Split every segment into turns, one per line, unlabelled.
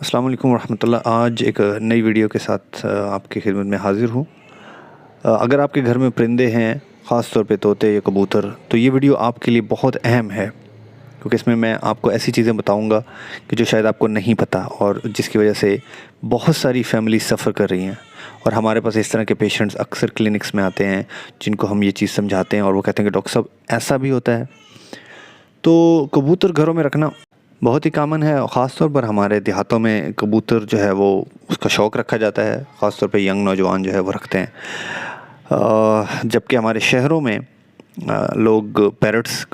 अस्सलाम वालेकुम रहमतुल्लाह। आज एक नई वीडियो के साथ आपकी खिदमत में हाज़िर हूँ। अगर आपके घर में परिंदे हैं, ख़ास तौर पे तोते या कबूतर, तो ये वीडियो आपके लिए बहुत अहम है, क्योंकि इसमें मैं आपको ऐसी चीज़ें बताऊँगा कि जो शायद आपको नहीं पता और जिसकी वजह से बहुत सारी फैमिली सफ़र कर रही हैं। और हमारे पास इस तरह के पेशेंट्स अक्सर क्लिनिक्स में आते हैं, जिनको हम ये चीज़ समझाते हैं और वो कहते हैं कि डॉक्टर साहब ऐसा भी होता है। तो कबूतर घरों में रखना बहुत ही कॉमन है और ख़ास तौर पर हमारे देहातों में कबूतर जो है वो उसका शौक़ रखा जाता है, ख़ास तौर पे यंग नौजवान जो है वो रखते हैं। जबकि हमारे शहरों में लोग पैरट्स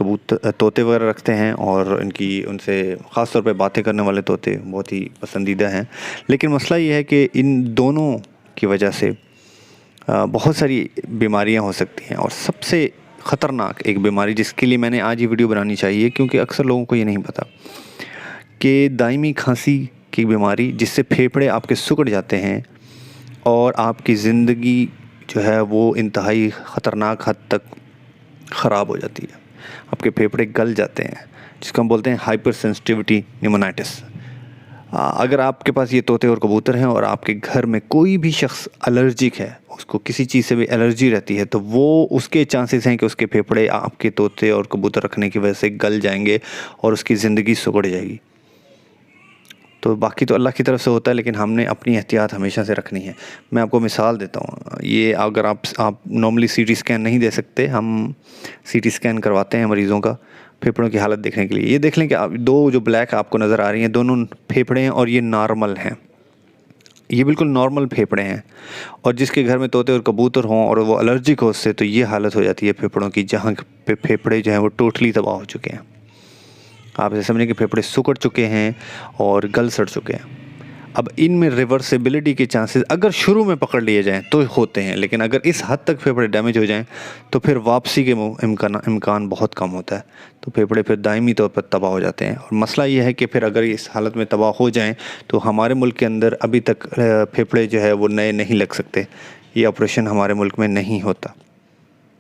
तोते वगैरह रखते हैं और इनकी उनसे ख़ास तौर पे बातें करने वाले तोते बहुत ही पसंदीदा हैं। लेकिन मसला ये है कि इन दोनों की वजह से बहुत सारी बीमारियां हो सकती हैं, और सबसे ख़तरनाक एक बीमारी जिसके लिए मैंने आज ये वीडियो बनानी चाहिए, क्योंकि अक्सर लोगों को ये नहीं पता कि दायमी खांसी की बीमारी, जिससे फेफड़े आपके सिकुड़ जाते हैं और आपकी ज़िंदगी जो है वो इंतहाई ख़तरनाक हद तक ख़राब हो जाती है। आपके फेफड़े गल जाते हैं, जिसको हम बोलते हैं हाइपर सेंसिटिविटी न्यूमोनाइटिस। अगर आपके पास ये तोते और कबूतर हैं और आपके घर में कोई भी शख्स एलर्जिक है, उसको किसी चीज़ से भी एलर्जी रहती है, तो वो उसके चांसेस हैं कि उसके फेफड़े आपके तोते और कबूतर रखने की वजह से गल जाएंगे और उसकी ज़िंदगी सिकुड़ जाएगी। तो बाकी तो अल्लाह की तरफ से होता है, लेकिन हमने अपनी एहतियात हमेशा से रखनी है। मैं आपको मिसाल देता हूँ। ये अगर आप नॉर्मली सीटी स्कैन नहीं दे सकते, हम सीटी स्कैन करवाते हैं मरीज़ों का फेफड़ों की हालत देखने के लिए। ये देख लें कि आप दो जो ब्लैक आपको नज़र आ रही हैं, दोनों फेफड़े हैं और ये नॉर्मल हैं। ये बिल्कुल नॉर्मल फेफड़े हैं। और जिसके घर में तोते और कबूतर हों और वो एलर्जिक हो उससे, तो ये हालत हो जाती है फेफड़ों की, जहाँ पे फेफड़े जो हैं वो टोटली तबाह हो चुके हैं। आप ऐसे समझें कि फेफड़े सिकुड़ चुके हैं और गल सड़ चुके हैं। अब इनमें रिवर्सिबिलिटी के चांसेस अगर शुरू में पकड़ लिए जाएं तो होते हैं, लेकिन अगर इस हद तक फेफड़े डैमेज हो जाएं तो फिर वापसी के इम्कान बहुत कम होता है। तो फेफड़े फिर दायमी तौर पर तबाह हो जाते हैं। और मसला ये है कि फिर अगर इस हालत में तबाह हो जाएं तो हमारे मुल्क के अंदर अभी तक फेफड़े जो है वो नए नहीं लग सकते। ये ऑपरेशन हमारे मुल्क में नहीं होता।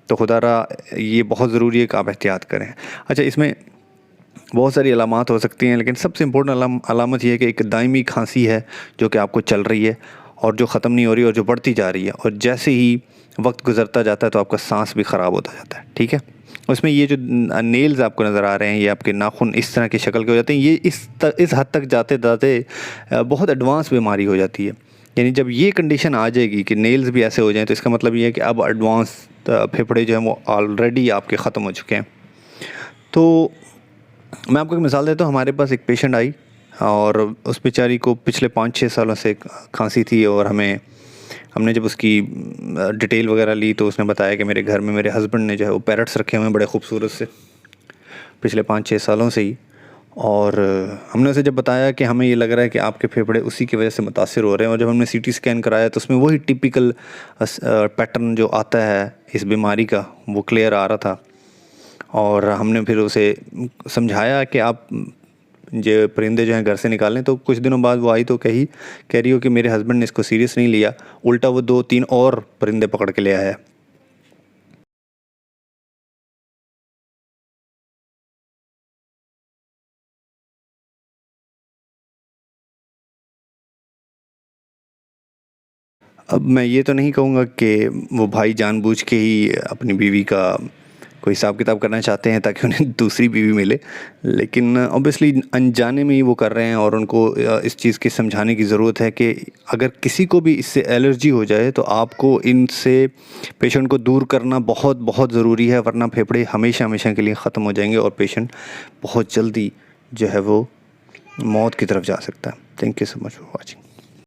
तो खुदारा ये बहुत ज़रूरी है कि आप एहतियात करें। अच्छा, इसमें बहुत सारी अलामात हो सकती हैं, लेकिन सबसे इम्पोर्टेंट अलामत ये है कि एक दायमी खांसी है जो कि आपको चल रही है और जो ख़त्म नहीं हो रही और जो बढ़ती जा रही है, और जैसे ही वक्त गुजरता जाता है तो आपका सांस भी ख़राब होता जाता है। ठीक है। उसमें ये जो नेल्स आपको नज़र आ रहे हैं, ये आपके नाखून इस तरह की शक्ल के हो जाते हैं। ये इस हद तक जाते जाते बहुत एडवांस बीमारी हो जाती है। यानी जब ये कंडीशन आ जाएगी कि नेल्स भी ऐसे हो जाएँ, तो इसका मतलब ये है कि अब एडवांस फेफड़े जो हैं वो ऑलरेडी आपके ख़त्म हो चुके हैं। तो मैं आपको एक मिसाल देता हूँ। हमारे पास एक पेशेंट आई और उस बेचारी को पिछले 5-6 सालों से खांसी थी, और हमने जब उसकी डिटेल वगैरह ली तो उसने बताया कि मेरे घर में मेरे हस्बैंड ने जो है वो पैरट्स रखे हुए हैं बड़े खूबसूरत से, पिछले 5-6 सालों से ही। और हमने उसे जब बताया कि हमें ये लग रहा है कि आपके फेफड़े उसी की वजह से मुतासिर हो रहे हैं, और जब हमने सीटी स्कैन कराया तो उसमें वही टिपिकल पैटर्न जो आता है इस बीमारी का वो क्लियर आ रहा था। और हमने फिर उसे समझाया कि आप जो परिंदे जो हैं घर से निकालें। तो कुछ दिनों बाद वो आई तो कह रही हो कि मेरे हस्बैंड ने इसको सीरियस नहीं लिया, उल्टा वो 2-3 और परिंदे पकड़ के ले आया है। अब मैं ये तो नहीं कहूँगा कि वो भाई जानबूझ के ही अपनी बीवी का कोई हिसाब किताब करना चाहते हैं ताकि उन्हें दूसरी बीवी मिले, लेकिन ऑब्वियसली अनजाने में ही वो कर रहे हैं। और उनको इस चीज़ की समझाने की ज़रूरत है कि अगर किसी को भी इससे एलर्जी हो जाए तो आपको इनसे पेशेंट को दूर करना बहुत बहुत ज़रूरी है, वरना फेफड़े हमेशा हमेशा के लिए ख़त्म हो जाएंगे और पेशेंट बहुत जल्दी जो है वो मौत की तरफ जा सकता है। Thank you so much for watching.